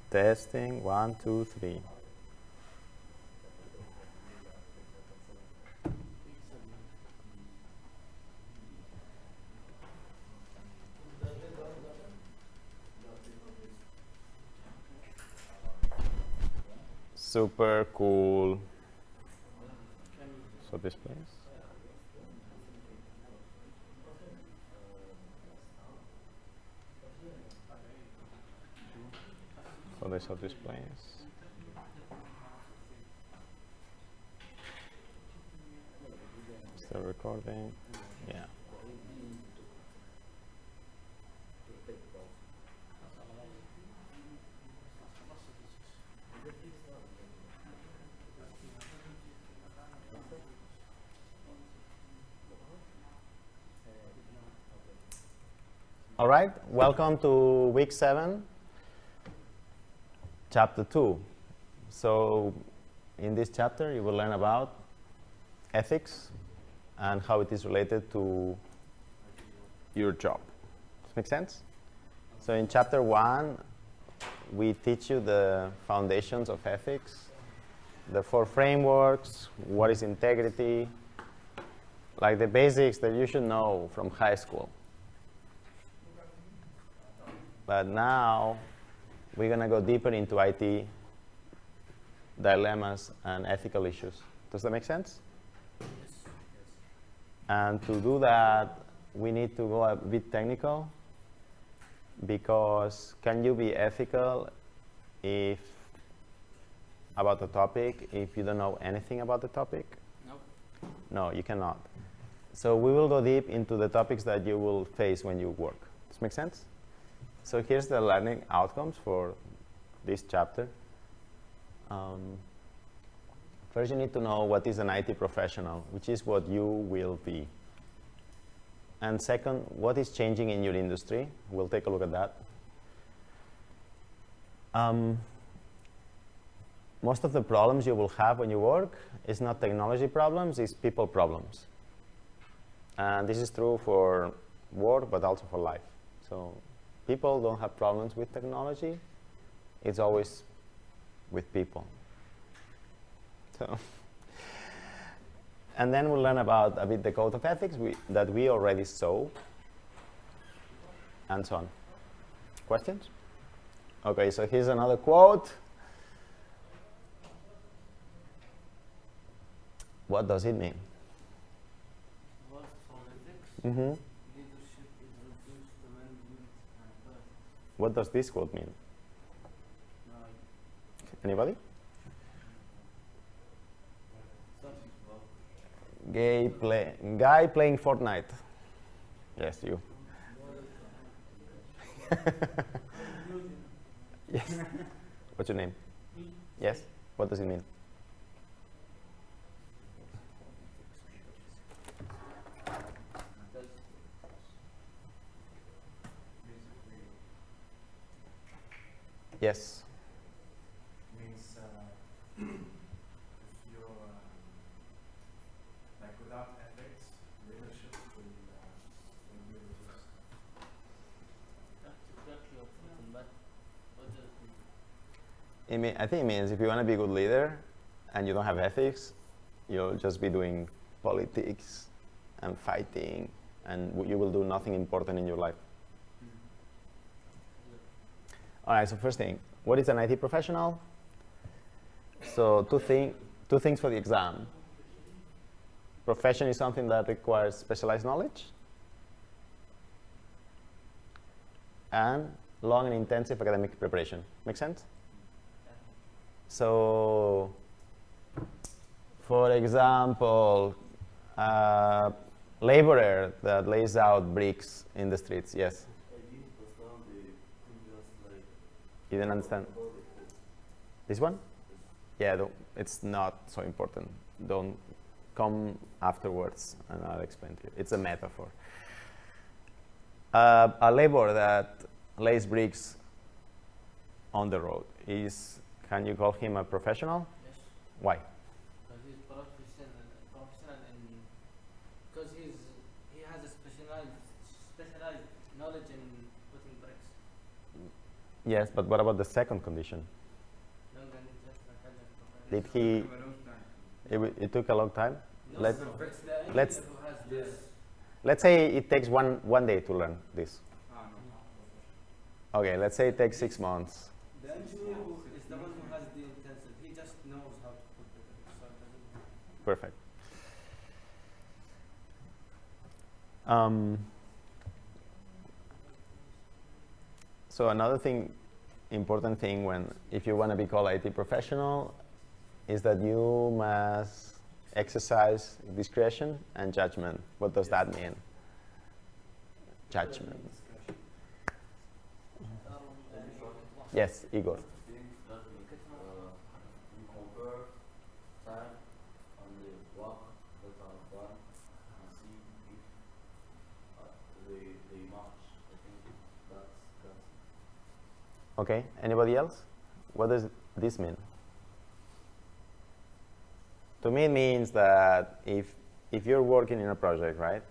Testing, 1, 2, 3. Super cool. So this place. So they saw this place. Still recording. Yeah. All right, welcome to week 7, chapter 2. So in this chapter, you will learn about ethics and how it is related to your job. Does that make sense? So in chapter 1, we teach you the foundations of ethics, the 4 frameworks, what is integrity, like the basics that you should know from high school. But now, we're going to go deeper into IT dilemmas and ethical issues. Does that make sense? Yes. And to do that, we need to go a bit technical, because can you be ethical about the topic if you don't know anything about the topic? No. No, you cannot. So we will go deep into the topics that you will face when you work. Does that make sense? So here's the learning outcomes for this chapter. First, you need to know what is an IT professional, which is what you will be. And second, what is changing in your industry? We'll take a look at that. Most of the problems you will have when you work is not technology problems, it's people problems. And this is true for work, but also for life. So people don't have problems with technology. It's always with people. So, and then we'll learn about a bit the code of ethics that we already saw, and so on. Questions? Okay, so here's another quote. What does it mean? Mm-hmm. What does this quote mean? Anybody? Guy playing Fortnite. Yes, you. Yes. What's your name? Yes. What does it mean? Yes. Means if you're like without ethics, leadership will be reduced. That's exactly opposite, but what does it I think it means if you want to be a good leader and you don't have ethics, you'll just be doing politics and fighting, and you will do nothing important in your life. All right, so first thing, what is an IT professional? So two things for the exam. Profession is something that requires specialized knowledge, and long and intensive academic preparation. Make sense? So, for example, laborer that lays out bricks in the streets, yes? You didn't understand? This one? Yeah, it's not so important. Don't come afterwards and I'll explain to you. It's a metaphor. A laborer that lays bricks on the road can you call him a professional? Yes. Why? Because he's professional because he has a specialized knowledge in putting bricks. Yes, but what about the second condition? Did he? It took a long time. No, Let's no, it's the engineer let's- who has this. let's say it takes one day to learn this. Okay, let's say it takes 6 months. The engineer who is the one who has the intensive. He just knows how to put it. So it doesn't. Perfect. So another thing, important thing if you want to be called IT professional, is that you must exercise discretion and judgment. What does that mean? Judgment. Yes, Igor. Think that we compare time on the work that are done and see if they match. I think that's Okay, anybody else? What does this mean? To me, it means that if you're working in a project, right,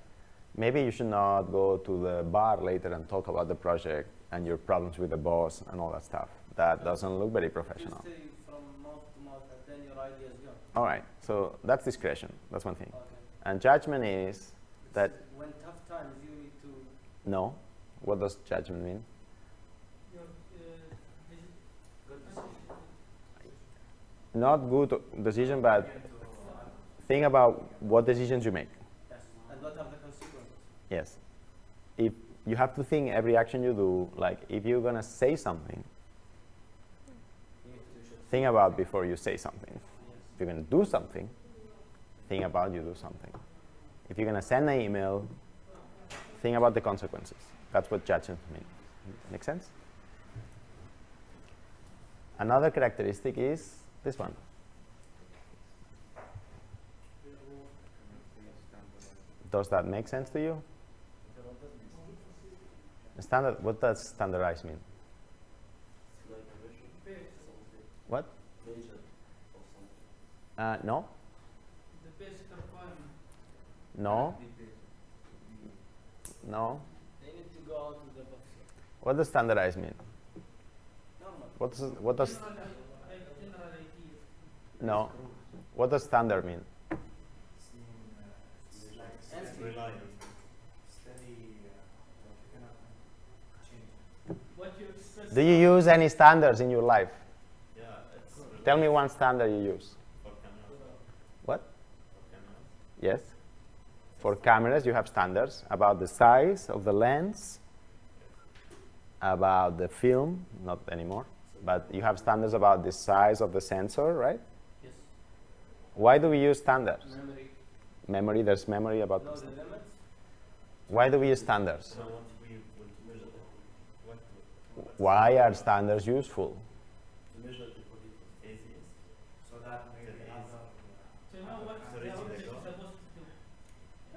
maybe you should not go to the bar later and talk about the project and your problems with the boss and all that stuff. That doesn't look very professional. You stay from mouth to mouth and then your ideas go. All right, so that's discretion. That's one thing. Okay. And judgment is that, When tough times you need to. no. What does judgment mean? Not good decision, but think about what decisions you make. Yes. And what are the consequences? Yes. If you have to think every action you do, like if you're gonna say something, think about before you say something. Yes. If you're gonna do something, think about you do something. If you're gonna send an email, think about the consequences. That's what judgment means. Make sense? Another characteristic is this one. Does that make sense to you? Standard. What does standardize mean? like a version What? measure or something. No. The basic requirement. No. No. They need to go out of the box. What does standardize mean? Normal. What does General idea. no? What does standard mean? Reliable, steady, you cannot change. What you express. Do you use any standards in your life? Yeah, it's Tell me one standard you use. for cameras. What? For cameras. Yes. For cameras, you have standards about the size of the lens, about the film, not anymore, but you have standards about the size of the sensor, right? Yes. Why do we use standards? Memory. Memory, there's memory about Know this. the limits. Why do we use standards? So what we would measure what Why are standards useful? To measure the quality of ACS. So that maybe That is- other. So you know what So the reaching the object is goal. supposed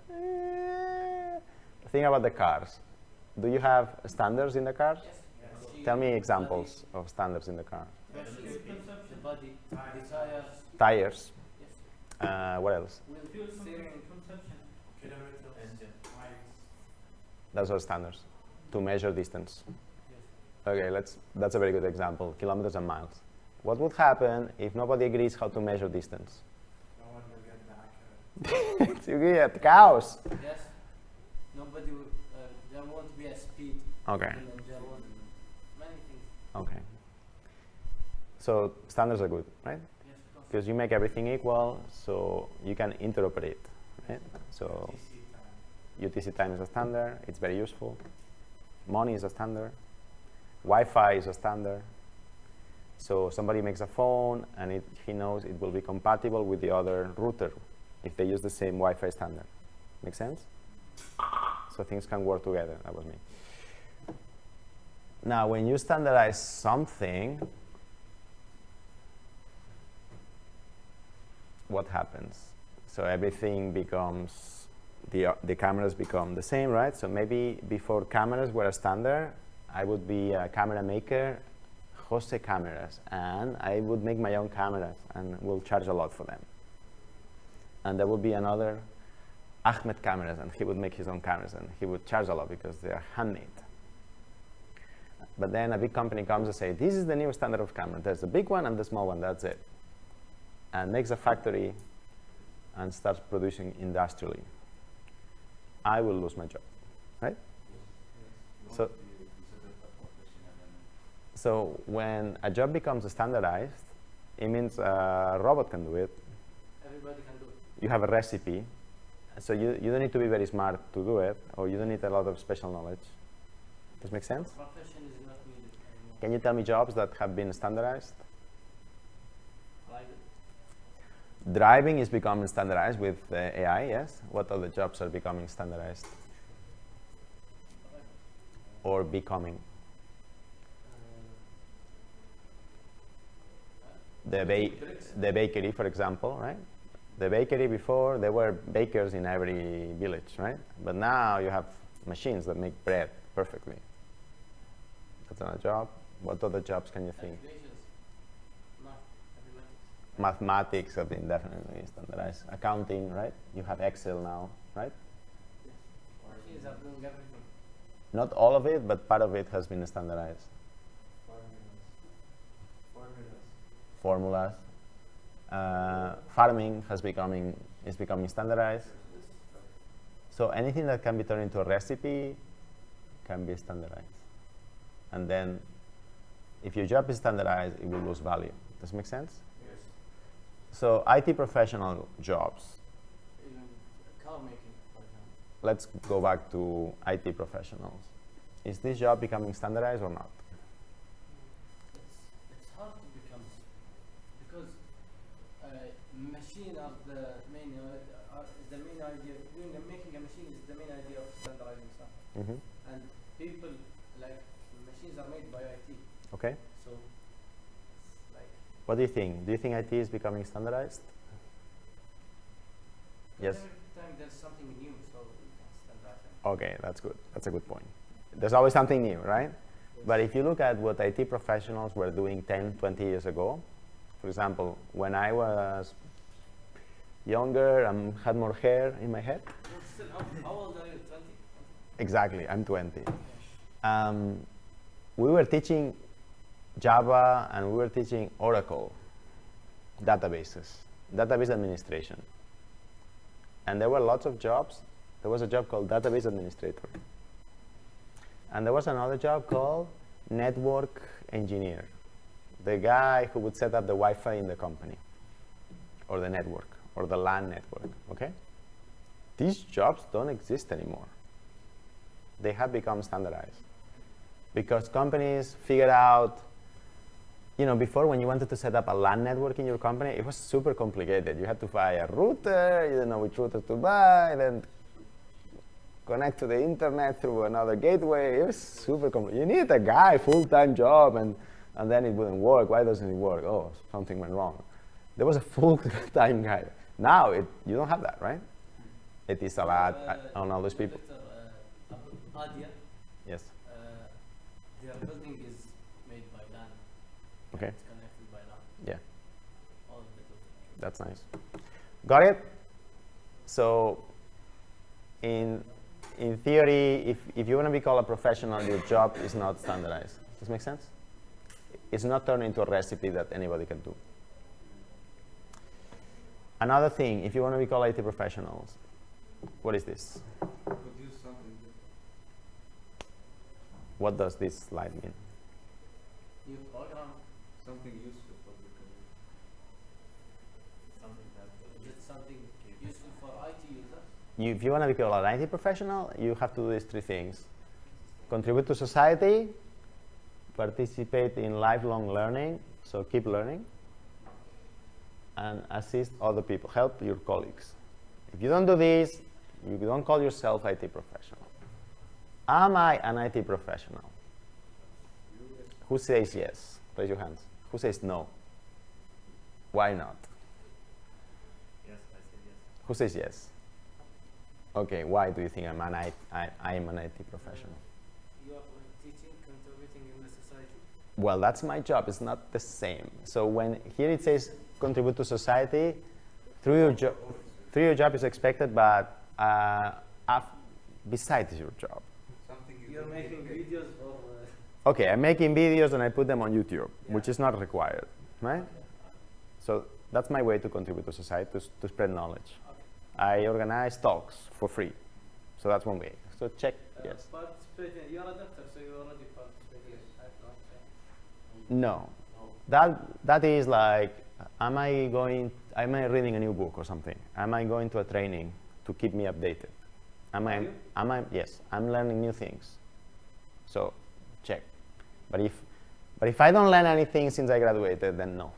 to do. Think about the cars. Do you have standards in the cars? Yes. Yes. Tell me examples of standards in the car. The Fuel consumption. body, the tires. Tires. Yes. What else? Wheel Fuel steering. consumption. Kilometers, Engine. miles. Those are standards to measure distance. Yes. Okay, that's a very good example, kilometers and miles. What would happen if nobody agrees how to measure distance? No one will get the accurate. You get chaos. Yes. Nobody will. There won't be a speed. Okay. And there won't. Many things. Okay. So standards are good, right? Yes. Of course. Because you make everything equal, so you can interoperate, right? So TC time. UTC time is a standard. It's very useful. Money is a standard. Wi-Fi is a standard. So somebody makes a phone, and he knows it will be compatible with the other router if they use the same Wi-Fi standard. Make sense? So things can work together. That was me. Now, when you standardize something, what happens? So everything becomes, the cameras become the same, right? So maybe before cameras were a standard, I would be a camera maker, Jose Cameras, and I would make my own cameras and will charge a lot for them. And there would be another Ahmed Cameras, and he would make his own cameras, and he would charge a lot because they are handmade. But then a big company comes and says, this is the new standard of camera. There's the big one and the small one, that's it. And makes a factory and starts producing industrially. I will lose my job, right? So, so when a job becomes standardized, it means a robot can do it. Everybody can do it. You have a recipe, so you don't need to be very smart to do it, or you don't need a lot of special knowledge. Does it make sense? Profession is not needed anymore. Can you tell me jobs that have been standardized? Like Driving is becoming standardized with AI, yes? What other jobs are becoming standardized? Or becoming? The bakery, for example, right? The bakery before, there were bakers in every village, right? But now you have machines that make bread perfectly. That's not a job. What other jobs can you think? calculations, mathematics. Mathematics have been definitely standardized. Accounting, right? You have Excel now, right? Machines are doing everything. Not all of it, but part of it has been standardized. Formulas. Farming is becoming standardized. So anything that can be turned into a recipe can be standardized. And then if your job is standardized, it will lose value. Does it make sense? Yes. So IT professional jobs. Even car making, for example. Let's go back to IT professionals. Is this job becoming standardized or not? It's hard to become because machine are the main is the main idea. Making a machine is the main idea of standardizing stuff. Mm-hmm. And people like machines are made by IT. Okay. So it's like What do you think? Do you think IT is becoming standardized? Yes. every time there's something new, so we can standardize it. Okay, that's good. That's a good point. There's always something new, right? But if you look at what IT professionals were doing 10, 20 years ago, for example, when I was younger and had more hair in my head, Still, how old are you? 20? exactly, I'm 20. We were teaching Java and we were teaching Oracle databases, database administration. And there were lots of jobs. There was a job called database administrator. And there was another job called network engineer, the guy who would set up the Wi-Fi in the company, or the network, or the LAN network, okay? These jobs don't exist anymore. They have become standardized. Because companies figured out, you know, before when you wanted to set up a LAN network in your company, it was super complicated. You had to buy a router, you didn't know which router to buy, then connect to the internet through another gateway. It was super complicated. You needed a guy, full-time job, and then it wouldn't work. Why doesn't it work? Oh, something went wrong. There was a full-time guy. Now, you don't have that, right? It is a lot on all those people. Adia, Yes. their building is made by LAN. Okay. It's connected by LAN. Yeah. All of the building. That's nice. Got it? So, in theory, if you want to be called a professional, your job is not standardized. Does this make sense? It's not turned into a recipe that anybody can do. Another thing, if you want to be called IT professionals, what is this? Produce something different. What does this slide mean? New program, Something useful for the community. Something that is it something useful for IT users? If you want to be called an IT professional, you have to do these three things. Contribute to society, participate in lifelong learning, so keep learning, and assist other people, help your colleagues. If you don't do this, you don't call yourself IT professional. Am I an IT professional? Who says yes? Raise your hands. Who says no? Why not? yes, I said yes. Who says yes? Okay, why do you think I am an IT professional? You are teaching, contributing in the society. Well, that's my job. It's not the same. So when here it says contribute to society, through your job is expected, but besides your job. Something you You're don't making get paid. videos for Okay, I'm making videos and I put them on YouTube, which is not required, right? So that's my way to contribute to society, to spread knowledge. I organize talks for free. So that's one way. So check, yes. Participating. You're a doctor, so you already participated. No. That is like, am I reading a new book or something? Am I going to a training to keep me updated? Yes, I'm learning new things. So check. But if I don't learn anything since I graduated, then no.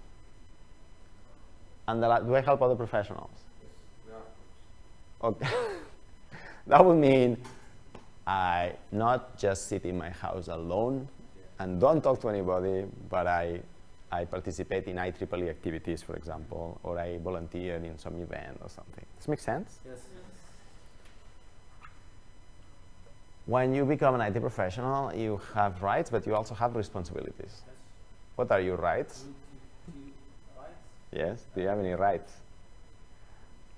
And do I help other professionals? Yes, we are. Okay. That would mean I not just sit in my house alone and don't talk to anybody, but I participate in IEEE activities, for example, or I volunteer in some event or something. Does this make sense? Yes. When you become an IT professional, you have rights, but you also have responsibilities. What are your rights? Right? Yes. Do you have any rights?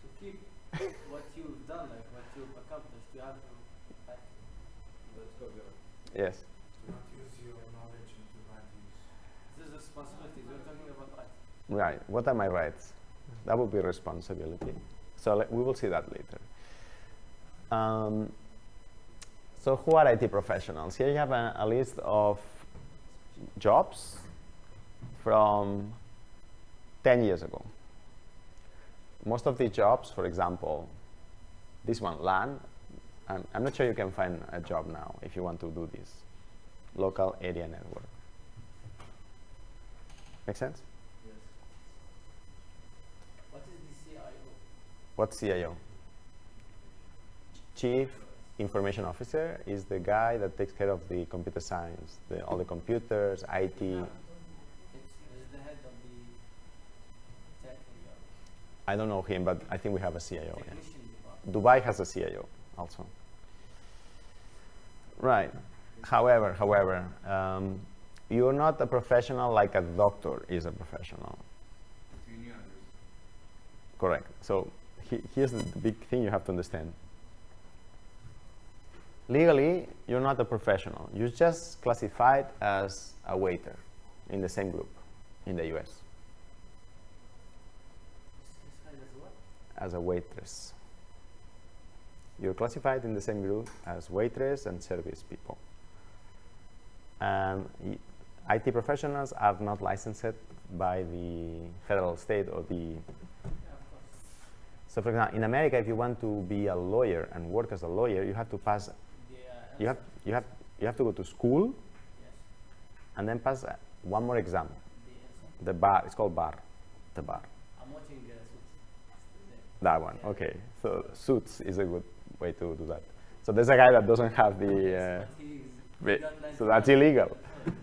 To keep what you've done, like what you've accomplished, you have to. Like, Let's go there. Yes. Do not use your knowledge into bad use. this is responsibilities. We're talking about rights. Right. What are my rights? That would be responsibility. So we will see that later. So who are IT professionals? Here you have a list of jobs from 10 years ago. Most of these jobs, for example, this one, LAN, I'm not sure you can find a job now if you want to do this. Local area network. Make sense? Yes. What is the CIO? What's CIO? Chief Information Officer is the guy that takes care of the computer science, all the computers, IT. It's the head of the tech. I don't know him, but I think we have a CIO. Yeah. Technician department. Dubai has a CIO also. Right. However, you're not a professional like a doctor is a professional. Between you and others. Correct. So here's the big thing you have to understand. Legally, you're not a professional. You're just classified as a waiter in the same group in the US. Classified as what? As a waitress. You're classified in the same group as waitress and service people. IT professionals are not licensed by the federal, state, or the. Yeah, of course. So, for example, in America, if you want to be a lawyer and work as a lawyer, you have to pass. You have to go to school. Yes. And then pass one more exam. The The bar. It's called bar. The bar. I'm watching Suits. That one. Yeah. Okay. So Suits is a good way to do that. So there's a guy that doesn't have the. But he's got So that's illegal. Yeah.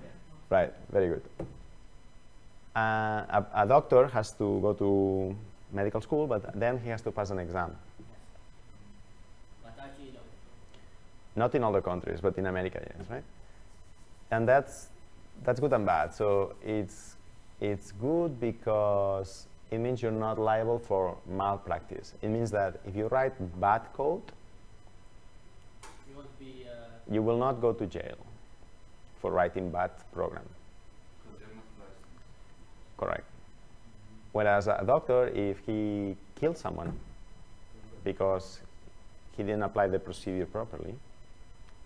Right, very good. A doctor has to go to medical school, but then he has to pass an exam. But actually, no. Not in other countries, but in America, yes, right? And that's good and bad. So it's good because it means you're not liable for malpractice. It means that if you write bad code, You won't be. you will not go to jail for writing bad program. Because they're not licensed. Correct. Whereas a doctor, if he kills someone because he didn't apply the procedure properly,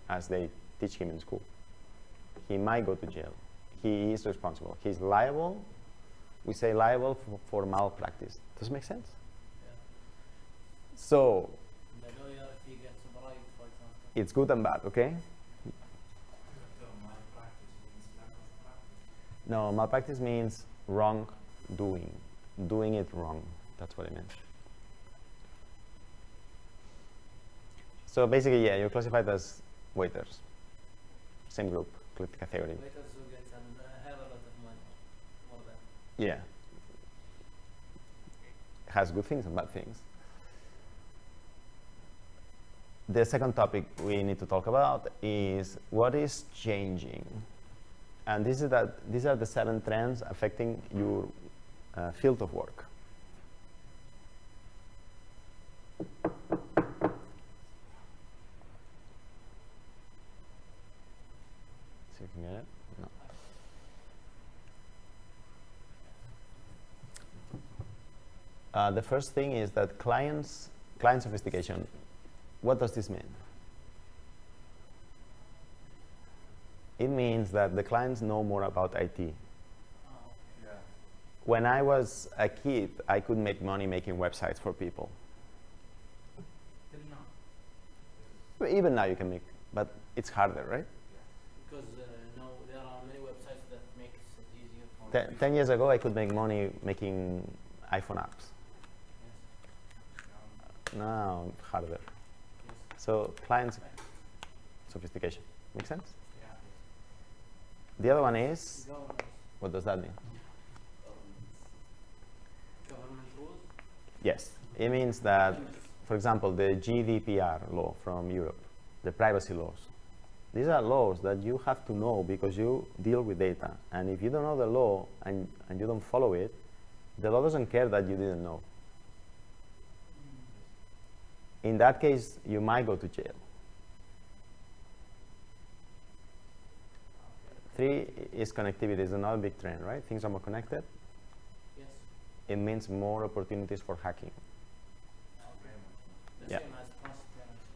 as they teach him in school, he might go to jail. He is responsible. He's liable. We say liable for malpractice. Does it make sense? Yeah. So The lawyer, if he gets bribed, for example. it's good and bad, okay? Malpractice means lack of practice. No, malpractice means wrong doing it wrong. That's what it meant. So basically, yeah, you're classified as waiters. Same group, category. Waiters who get a hell of a lot of money. More than. Yeah. Has good things and bad things. The second topic we need to talk about is what is changing. And these are the 7 trends affecting your field of work. See if you can get it. The first thing is that client sophistication. What does this mean? It means that the clients know more about IT. Yeah. When I was a kid, I could make money making websites for people. Till now. But even now you can make, but it's harder, right? Because now there are many websites that makes it easier for 10 years ago, I could make money making iPhone apps. Yes. Now, harder. Yes. So client sophistication. Make sense? Yeah. The other one is, Governance. what does that mean? Government rules. Yes, it means that, for example, the GDPR law from Europe, the privacy laws. These are laws that you have to know because you deal with data. And if you don't know the law and you don't follow it, the law doesn't care that you didn't know. In that case, you might go to jail. 3 is connectivity. It's another big trend, right? Things are more connected. Yes. It means more opportunities for hacking. Okay. The Yeah. same as transparency.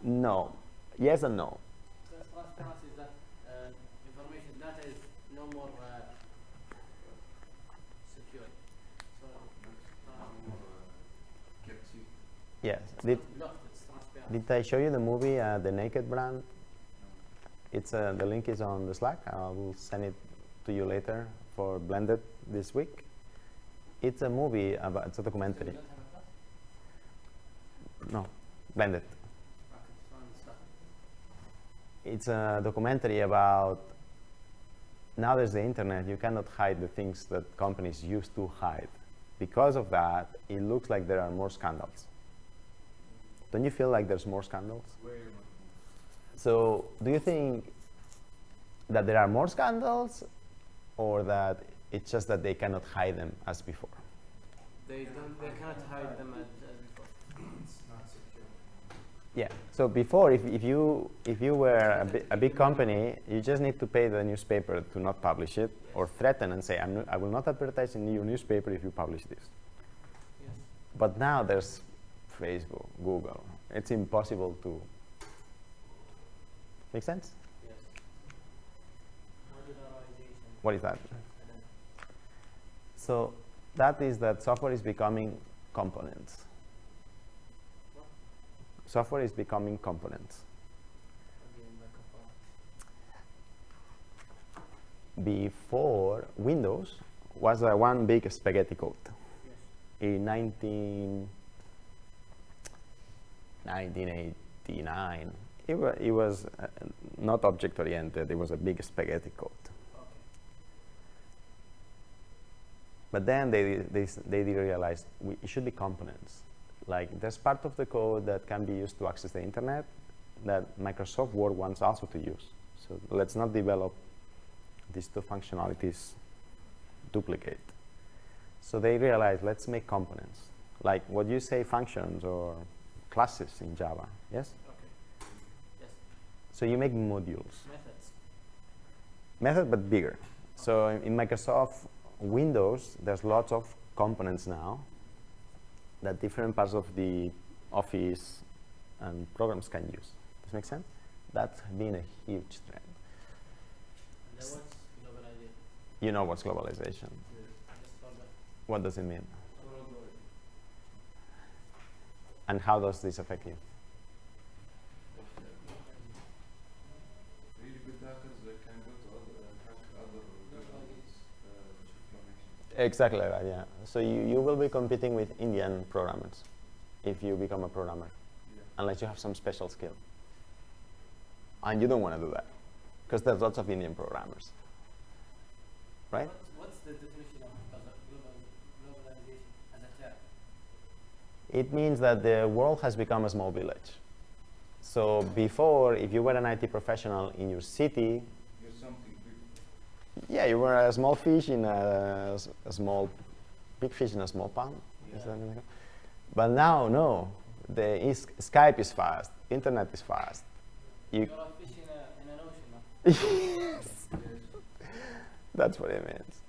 No. Yes and no. Because transparency is that information data is no more secure. So Kept secret. Yes. it's Did, not blocked, it's transparent. did I show you the movie, The Naked Brand? It's the link is on the Slack. I will send it to you later for Blended this week. It's a movie about, it's a So you documentary. don't have a class? No, Blended. Okay, so understand. It's a documentary about, now there's the internet, you cannot hide the things that companies used to hide. Because of that, it looks like there are more scandals. Don't you feel like there's more scandals? Way much more. So, do you think that there are more scandals, or that it's just that they cannot hide them as before? They cannot hide them as before. It's not secure. Yeah. So before, if you were a big company, you just need to pay the newspaper to not publish it, or threaten and say, I will not advertise in your newspaper if you publish this. Yes. But now there's Facebook, Google. It's impossible to. Make sense? Yes. Modularization. What is that? I don't know. So that is that software is becoming components. What? Software is becoming components. What do you mean by components? Before, Windows was one big spaghetti code. Yes. In 1989, it was not object-oriented. It was a big spaghetti code. Okay. But then they did realize it should be components. Like there's part of the code that can be used to access the internet that Microsoft Word wants also to use. So let's not develop these two functionalities duplicate. So they realized, let's make components. Like what you say, functions or classes in Java, yes? Okay. Yes. So you make modules. Methods. Method, but bigger. So in Microsoft Windows, there's lots of components now that different parts of the Office and programs can use. Does that make sense? That's been a huge trend. And then what's globalization? You know what's globalization. Just for that. What does it mean? Worldwide. And how does this affect you? Really good hackers can go to hack other governments, information. Exactly like that, yeah. So you will be competing with Indian programmers if you become a programmer, Yeah. unless you have some special skill. And you don't want to do that, because there's lots of Indian programmers, right? What's the definition of globalization as a term? It means that the world has become a small village. So before, if you were an IT professional in your city, You're something big. yeah, you were a small fish in a big fish in a small pond. Is Yeah. that what they call? But now, no. Skype is fast. Internet is fast. You're You, a fish in an ocean now. yes, that's what it means.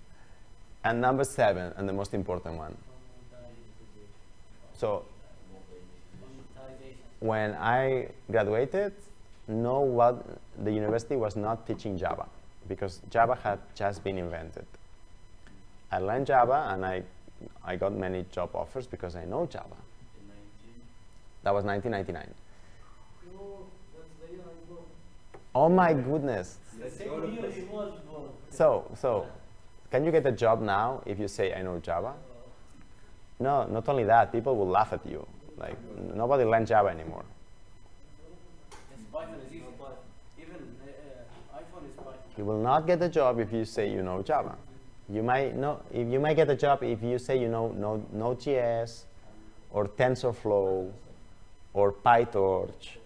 And number 7, and the most important one, So Monetization. when I graduated, the university was not teaching Java because Java had just been invented. I learned Java and I got many job offers because I know Java. In 19. That was 1999. Oh, that's the year I born. Oh my goodness. The same year he was born. So, can you get a job now if you say I know Java? No, not only that, people will laugh at you. Like, nobody learns Java anymore. Yes, Python is easy. Even iPhone is Python. You will not get a job if you say you know Java. You might get a job if you say you know Node.js or TensorFlow or PyTorch.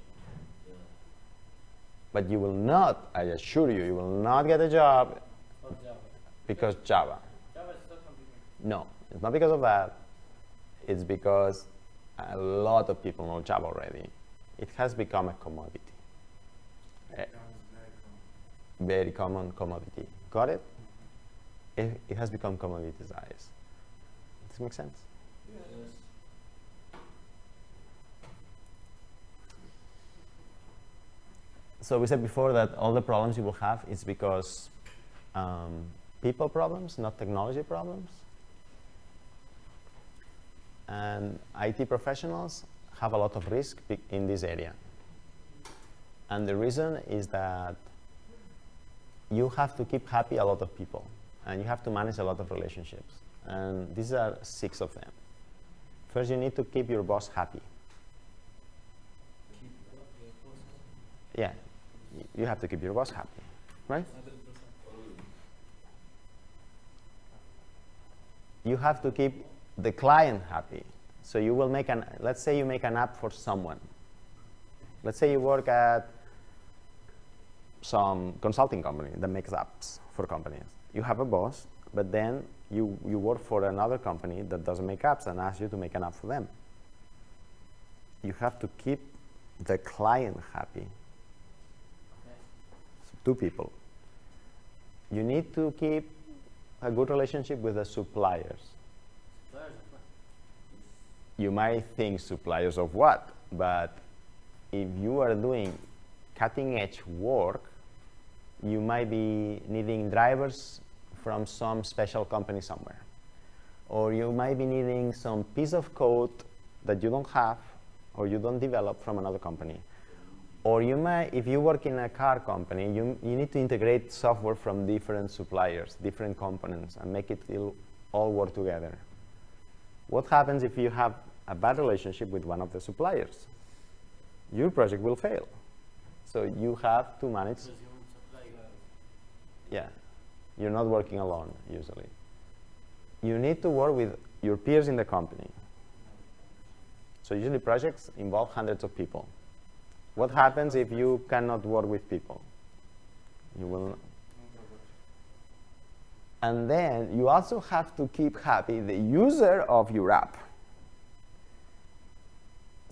But you will not, I assure you, you will not get a job For Java. because Java. Java is so complicated. No, it's not because of that. It's because a lot of people know Java already. It has become a commodity. That was Very common commodity. Got it? It has become commoditized. Does this make sense? Yes. So we said before that all the problems you will have is because people problems, not technology problems. And IT professionals have a lot of risk in this area. And the reason is that you have to keep happy a lot of people, and you have to manage a lot of relationships. And these are 6 of them. First, you need to keep your boss happy. Yeah, you have to keep your boss happy, right? You have to keep the client happy. So you will make let's say you make an app for someone. Let's say you work at some consulting company that makes apps for companies. You have a boss, but then you work for another company that doesn't make apps and asks you to make an app for them. You have to keep the client happy. So 2 people. You need to keep a good relationship with the suppliers. Suppliers of what? You might think suppliers of what, but if you are doing cutting edge work, you might be needing drivers from some special company somewhere. Or you might be needing some piece of code that you don't have or you don't develop from another company. Or you might, if you work in a car company, you need to integrate software from different suppliers, different components, and make it all work together. What happens if you have a bad relationship with one of the suppliers? Your project will fail. So you have to manage. Because you won't supply Yeah, you're not working alone usually. You need to work with your peers in the company. So usually projects involve hundreds of people. What happens if you cannot work with people? You will. And then you also have to keep happy the user of your app.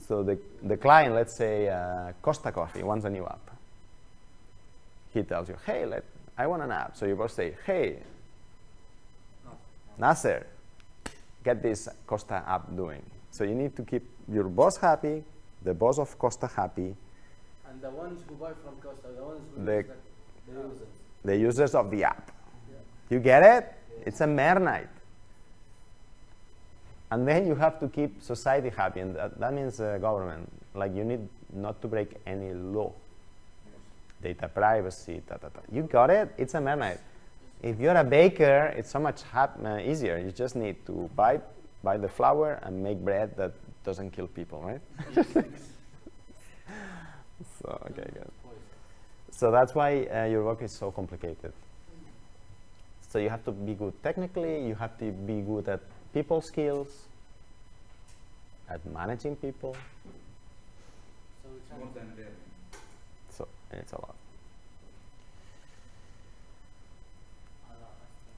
So the client, let's say Costa Coffee, wants a new app. He tells you, hey, I want an app. So you both say, hey, Nasser, get this Costa app doing. So you need to keep your boss happy, the boss of Costa happy, And the ones who buy from Costa, the ones who The- use the users. the users of the app. Yeah. You get it? It's a mare night. And then you have to keep society happy, and that means government. Like you need not to break any law. Data privacy, You got it? It's a mare night. If you're a baker, it's so much easier. You just need to buy the flour and make bread that doesn't kill people, right? So, okay, good. So that's why your work is so complicated. So you have to be good technically, you have to be good at people skills, at managing people, So it's More than learning. so it's a lot.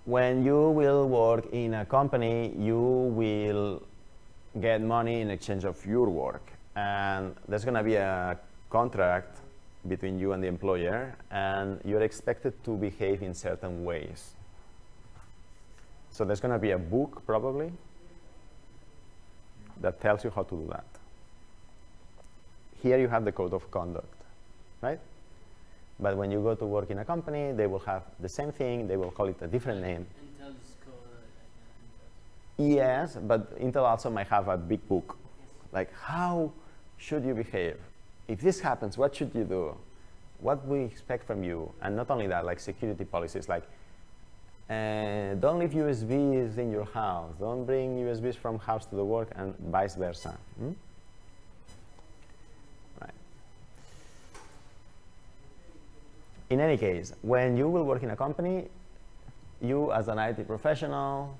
When you will work in a company, you will get money in exchange of your work. And there's going to be a contract between you and the employer, and you're expected to behave in certain ways. So there's going to be a book, probably. that tells you how to do that. Here you have the code of conduct, right? But when you go to work in a company, they will have the same thing. They will call it a different name. Intel's code. Yes, but Intel also might have a big book. Like, how should you behave? If this happens, what should you do? What we expect from you? And not only that, like security policies, like don't leave USBs in your house. Don't bring USBs from house to the work, and vice versa. Right. In any case, when you will work in a company, you as an IT professional,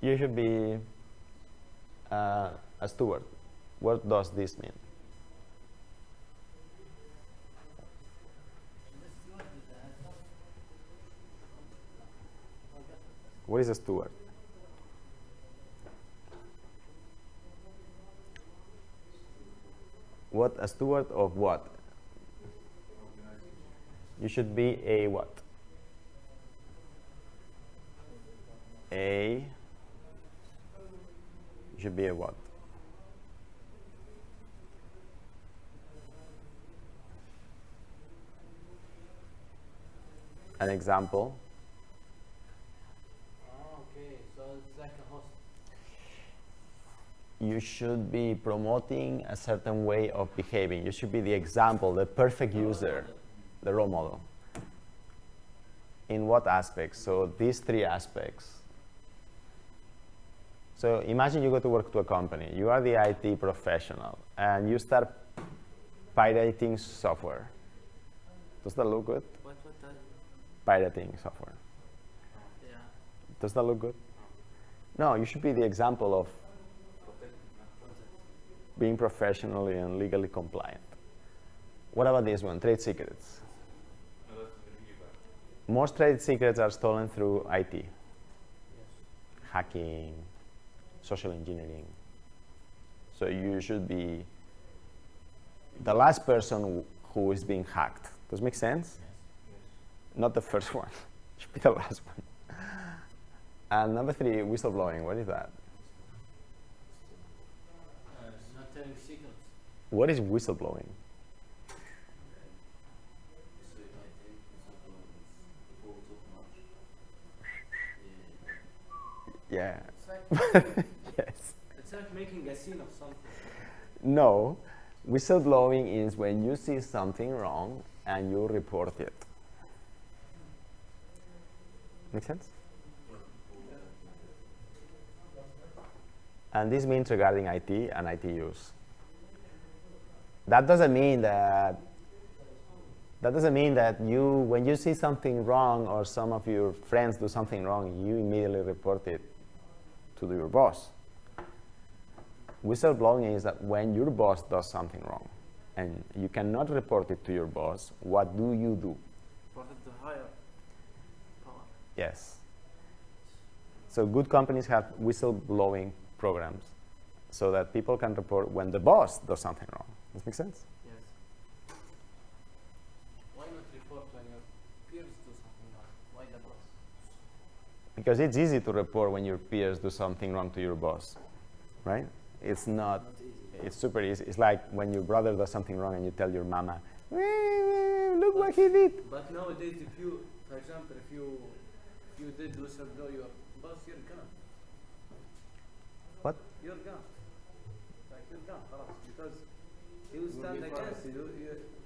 you should be a steward. What does this mean? What is a steward? What a steward of what? You should be a what? You should be a what? An example. Okay, so it's like a host. You should be promoting a certain way of behaving. You should be the example, the perfect user, the role model. In what aspects? So these three aspects. So imagine you go to work to a company. You are the IT professional, and you start pirating software. Does that look good? What does? Pirating software. Yeah. Does that look good? No, you should be the example of being professionally and legally compliant. What about this one? Trade secrets. No, that's really bad. Most trade secrets are stolen through IT. Yes. Hacking, social engineering. So you should be the last person who is being hacked. Does it make sense? Not the first one. It should be the last one. And number three, whistleblowing. What is that? It's not telling secrets. What is whistleblowing? So I think people talk much. Yeah. It's like Yes. it's like making a scene of something. No. Whistleblowing is when you see something wrong and you report it. Make sense? And this means regarding IT and IT use. That doesn't mean that you, when you see something wrong or some of your friends do something wrong, you immediately report it to your boss. Whistleblowing is that when your boss does something wrong and you cannot report it to your boss, what do you do? Report it to higher power. Yes. So good companies have whistleblowing programs so that people can report when the boss does something wrong. Does that make sense? Yes. Why not report when your peers do something wrong? Why the boss? Because it's easy to report when your peers do something wrong to your boss, right? It's not, it's super easy. It's like when your brother does something wrong and you tell your mama, look what he did. But nowadays, if you, for example, if you did whistleblow your boss, you're gone. What? You're gone. Like you're gone, خلاص. Because he will stand against you.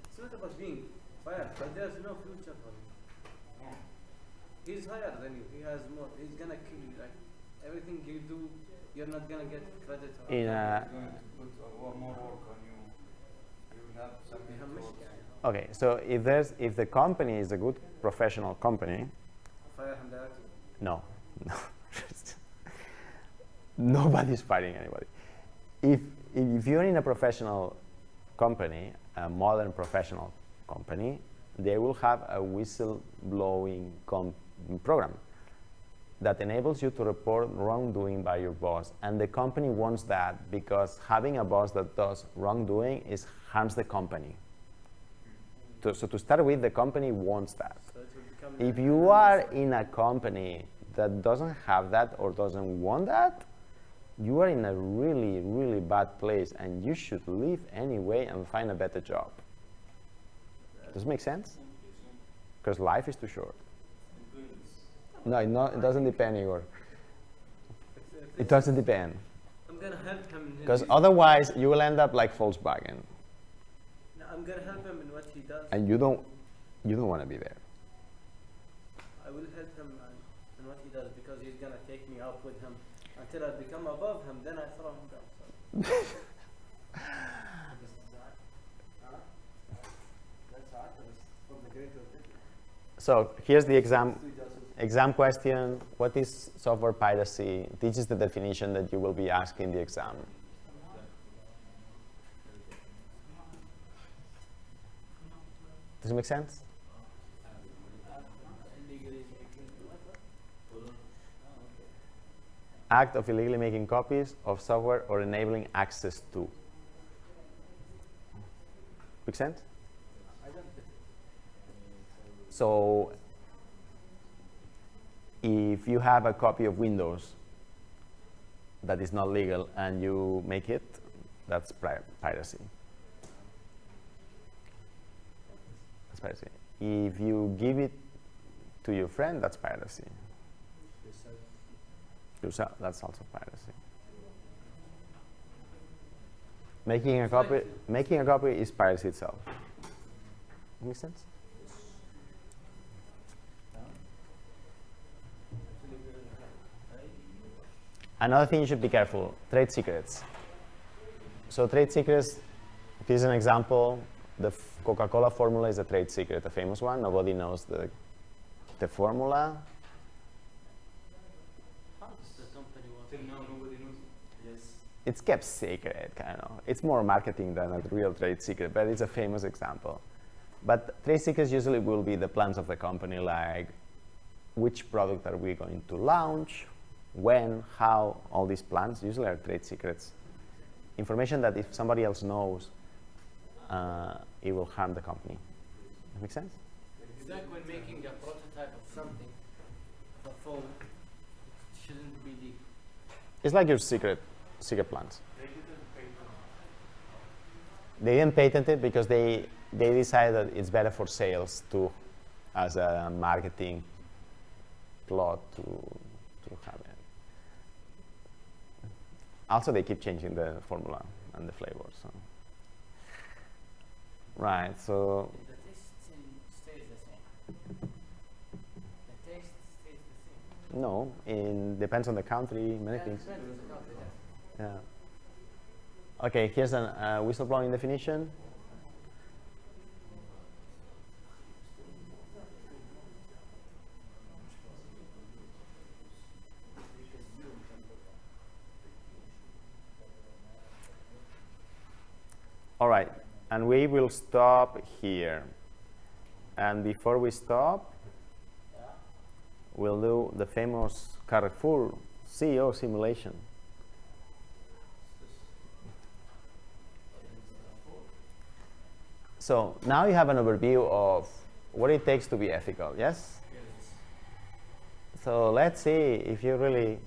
It's not about being fired, but there's no future for him. He's higher than you. He has more. He's gonna kill you. Like everything you do, you're not gonna get credit. Or In It's going to put more work on you. You will have something become to work. مشكلة. Okay, so if the company is a good professional company, Fire him directly. no. Nobody's fighting anybody. If you're in a professional company, a modern professional company, they will have a whistleblowing program that enables you to report wrongdoing by your boss. And the company wants that because having a boss that does wrongdoing harms the company. So to start with, the company wants that. So it will become. If you are in a company that doesn't have that or doesn't want that, you are in a really, really bad place and you should leave anyway and find a better job. Does it make sense? Because life is too short. No, it doesn't depend, Igor. It doesn't depend. I'm gonna help him. In Because his- otherwise you will end up like Volkswagen No, I'm gonna help him in what he does. and you don't want to be there. I will help him in what he does because he's gonna take me up with him until I become above him. Then I throw him down. So. So here's the exam question. What is software piracy? This is the definition that you will be asked in the exam. Does it make sense? Act of illegally making copies of software or enabling access to. Make sense? So if you have a copy of Windows that is not legal and you make it, that's piracy. That's piracy. If you give it to your friend, that's piracy. Yourself, that's also piracy. Making a copy is piracy itself. Make sense? Another thing you should be careful, trade secrets. So trade secrets, this is an example. The Coca-Cola formula is a trade secret, a famous one. Nobody knows the formula. How does the company work? Till now, nobody knows. Yes. It's kept secret, kind of. It's more marketing than a real trade secret, but it's a famous example. But trade secrets usually will be the plans of the company, like which product are we going to launch, when, how, all these plans usually are trade secrets. Information that if somebody else knows, it will harm the company. Does that make sense? It's like when making a prototype of something, the phone, it shouldn't be legal. It's like your secret plans. They didn't patent. They didn't patent it because they decided that it's better for sales to, as a marketing plot to have it. Also, they keep changing the formula and the flavor. So. Right, so The taste stays the same. The taste stays the same. no, depends on the country, many things. Depends on the country, yes. Yeah. Okay, here's a whistleblowing definition. All right, and we will stop here. And before we stop, we'll do the famous Carrefour CEO simulation. So now you have an overview of what it takes to be ethical, yes? So let's see if you really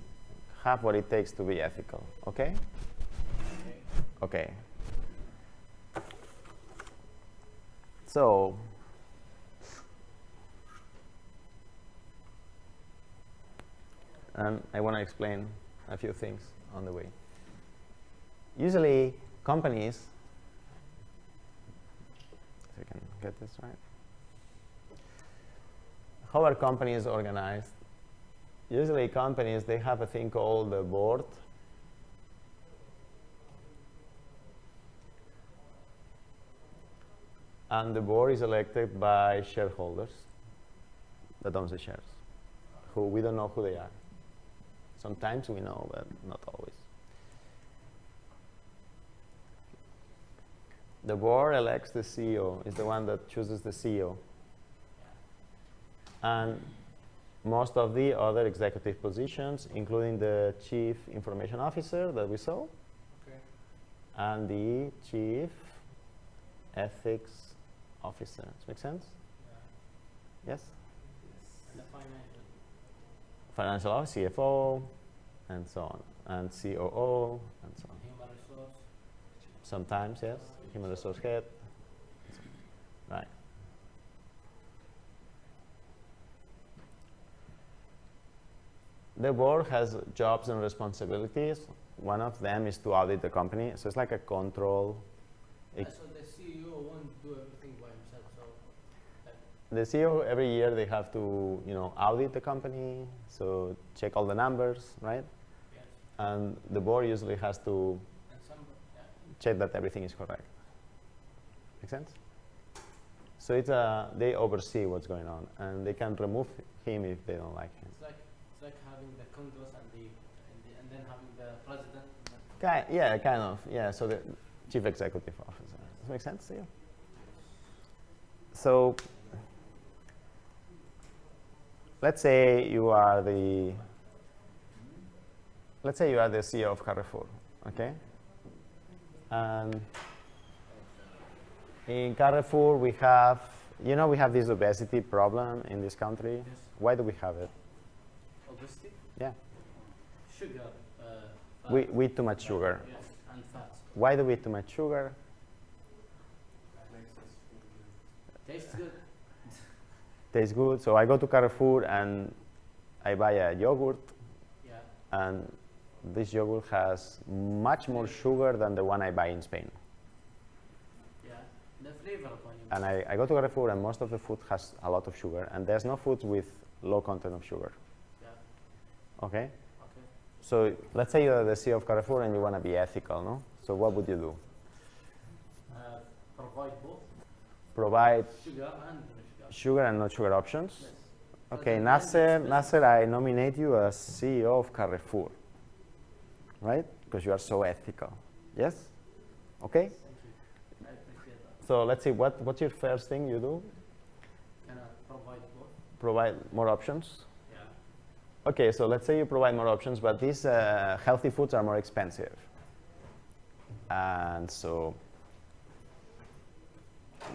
have what it takes to be ethical, okay? Okay. So, and I want to explain a few things on the way. Usually, companies, if I can get this right, how are companies organized? Usually, companies, they have a thing called the board. And the board is elected by shareholders that own the shares, who we don't know who they are. Sometimes we know, but not always. The board elects the CEO, is the one that chooses the CEO. And most of the other executive positions, including the Chief Information Officer that we saw, and the Chief Ethics Officer. Does that make sense? Yes? And the financial. Financial officer, CFO, and so on. and COO, and so on. Human resource. Sometimes, yes, human resource head. Right. The board has jobs and responsibilities. One of them is to audit the company. So it's like a control. So the CEO won't do everything by himself. So like, The CEO, every year they have to, audit the company, so check all the numbers, right? yes. And the board usually has to And some, yeah. check that everything is correct. Make sense? So they oversee what's going on, and they can remove him if they don't like him. It's like having the Congress and then having the president. Kind of. Yeah, so the chief executive officer. Does that make sense to you? So let's say you are the CEO of Carrefour, okay? And in Carrefour we have this obesity problem in this country. Yes. Why do we have it? Obesity, Yeah, sugar, fat, we eat too much sugar. yes, and fats. Why do we eat too much sugar? Makes us feel good. Tastes good. Tastes good. So I go to Carrefour and I buy a yogurt, Yeah. and this yogurt has much more sugar than the one I buy in Spain. Yeah. The flavor of one. And I go to Carrefour and most of the food has a lot of sugar, and there's no foods with low content of sugar. Yeah. Okay? Okay. So let's say you're the CEO of Carrefour and you want to be ethical, no? So what would you do? Provide both Provide sugar and no sugar. sugar and no sugar options? Yes. Okay, But then Nasser, I nominate you as CEO of Carrefour, right? Because you are so ethical. Yes? Okay? Thank you. I appreciate that. So let's see, what's your first thing you do? Can I provide both? Provide more options? Yeah. Okay, so let's say you provide more options, but these healthy foods are more expensive. And so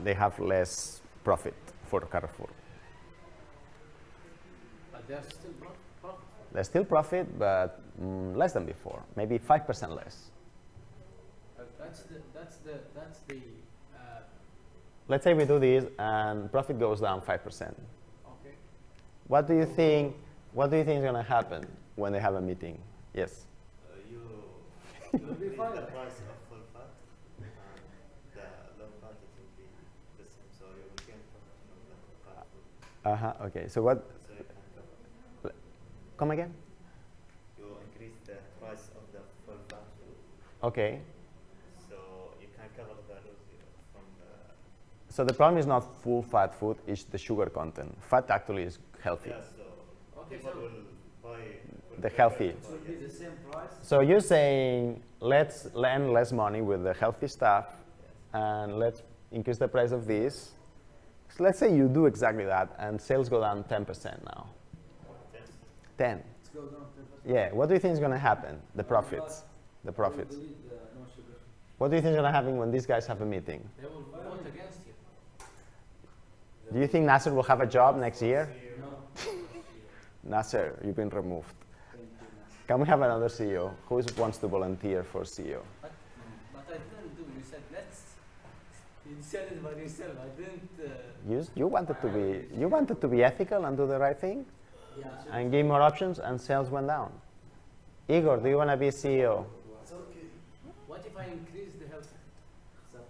they have less profit for Carrefour. But there's still profit. There's still profit, but less than before, maybe 5% less. That's the Let's say we do this and profit goes down 5%. okay. What do you think is going to happen when they have a meeting? Yes. You Will be increase fine. the price of full fat, and the low fat it will be the same. So you will gain profit from the fat food. Okay, so what? So you can cover. Come again? You increase the price of the full fat food, Okay. so you can cover the loss from the. So the problem is not full fat food, it's the sugar content. Fat actually is healthy. Yeah, so Okay, people so will buy The prefer healthy. to it buy will be it. the same price. So you're saying let's lend less money with the healthy stuff and let's increase the price of this. So let's say you do exactly that and sales go down 10% now. Yes. 10. Let's go down 10%. Yeah, what do you think is going to happen? The profits. The profits. We will delete the no sugar. What do you think is going to happen when these guys have a meeting? They will vote against you. Do you think Nasser will have a job next year? No. Nasser, you've been removed. Thank you, Nasser. Can we have another CEO? Who wants to volunteer for CEO? But I didn't do. You said let's. You said it by yourself. I didn't. You wanted to be ethical and do the right thing Yeah. and give more options, and sales went down. Igor, do you want to be CEO? What if I increase the health? The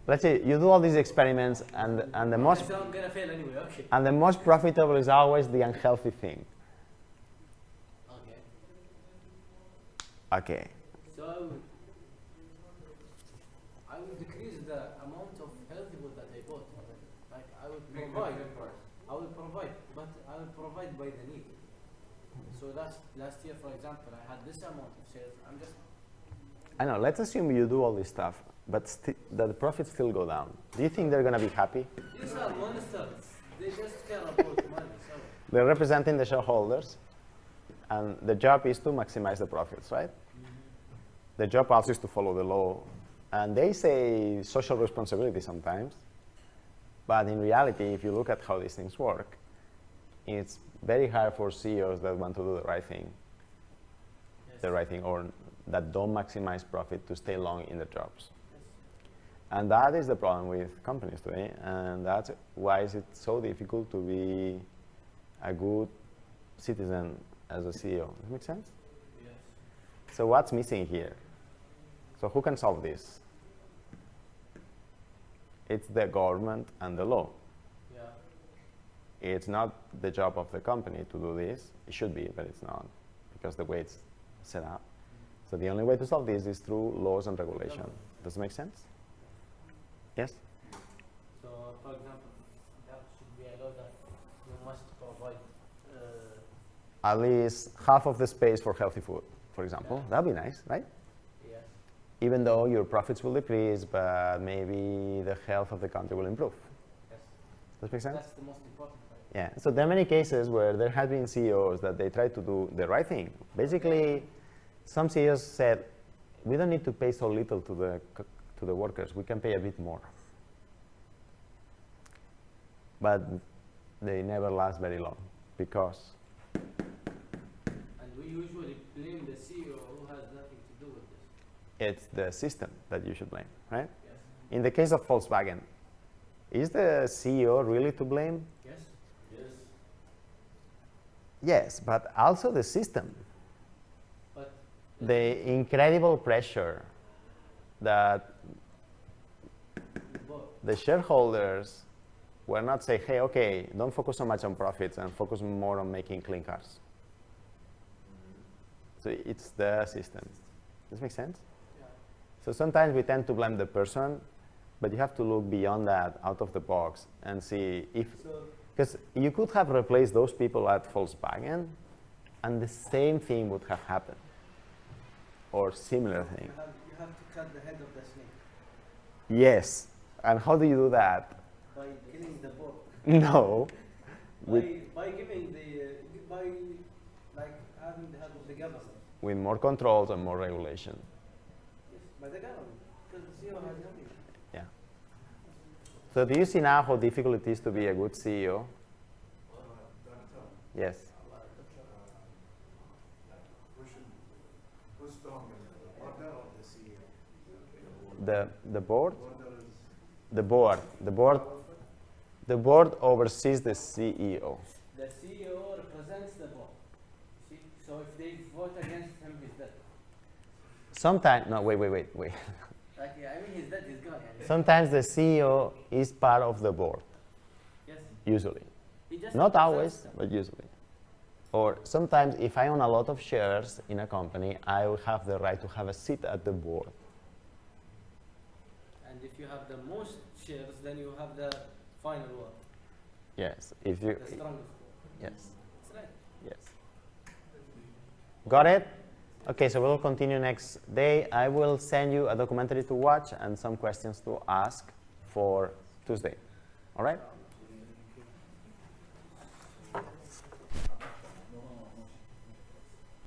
Let's say you do all these experiments, and the most So I'm gonna fail anyway. Okay. and the most profitable is always the unhealthy thing. Okay. Okay. So I would decrease the amount of healthy food that I bought. Like I would Make the provide. same price. I will provide, but I will provide by the need. So last year, for example, I had this amount of sales. I'm just I know. Let's assume you do all this stuff, but that the profits still go down. Do you think they're going to be happy? these are monsters. They just care about money. So They're representing the shareholders, and the job is to maximize the profits, right? The job also is to follow the law, and they say social responsibility sometimes, but in reality, if you look at how these things work, it's very hard for CEOs that want to do the right thing the right thing, or that don't maximize profit to stay long in their jobs. And that is the problem with companies today, and that's why is it so difficult to be a good citizen as a CEO. Does that make sense? Yes. So what's missing here? So who can solve this? It's the government and the law. Yeah. It's not the job of the company to do this. It should be, but it's not, because the way it's set up. So the only way to solve this is through laws and regulation. Does it make sense? Yes? So, for example, that should be a law that you must provide. At least half of the space for healthy food, for example. That'd be nice, right? Yes. Even though your profits will decrease, but maybe the health of the country will improve. Yes. Does that make sense? That's the most important part. Yeah. So there are many cases where there have been CEOs that they try to do the right thing. Basically, some CEOs said, we don't need to pay so little to the workers. We can pay a bit more. But they never last very long because. And we usually blame the CEO who has nothing to do with this. It's the system that you should blame, right? Yes. In the case of Volkswagen, is the CEO really to blame? Yes. Yes. Yes, but also the system. But The incredible pressure that both. the shareholders were not say, hey, okay, don't focus so much on profits and focus more on making clean cars. So it's the system. Does this make sense? Yeah. So sometimes we tend to blame the person, but you have to look beyond that, out of the box, and see if, because you could have replaced those people at Volkswagen, and the same thing would have happened, or similar thing. You have to cut the head of the snake Yes, and how do you do that? by killing the board. No, with, By giving the by like having the help of the government. with more controls and more regulation. Yes, by the government, because the CEO has nothing. Yeah. So do you see now how difficult it is to be a good CEO? Yes. Who's stronger, the order or the CEO? The board? Order is The board oversees the CEO. The CEO represents the board. See? So if they vote against him, he's dead. Sometimes, no, wait. Like, yeah, I mean, he's dead, he's gone. Yeah. Sometimes the CEO is part of the board, Yes. usually. He just Not represents always, them. but usually. Or sometimes if I own a lot of shares in a company, I will have the right to have a seat at the board. And if you have the most shares, then you have the final word, Yes, if you, the strongest word. yes, That's right. yes. Got it? Okay, so we'll continue next day. I will send you a documentary to watch and some questions to ask for Tuesday. All right?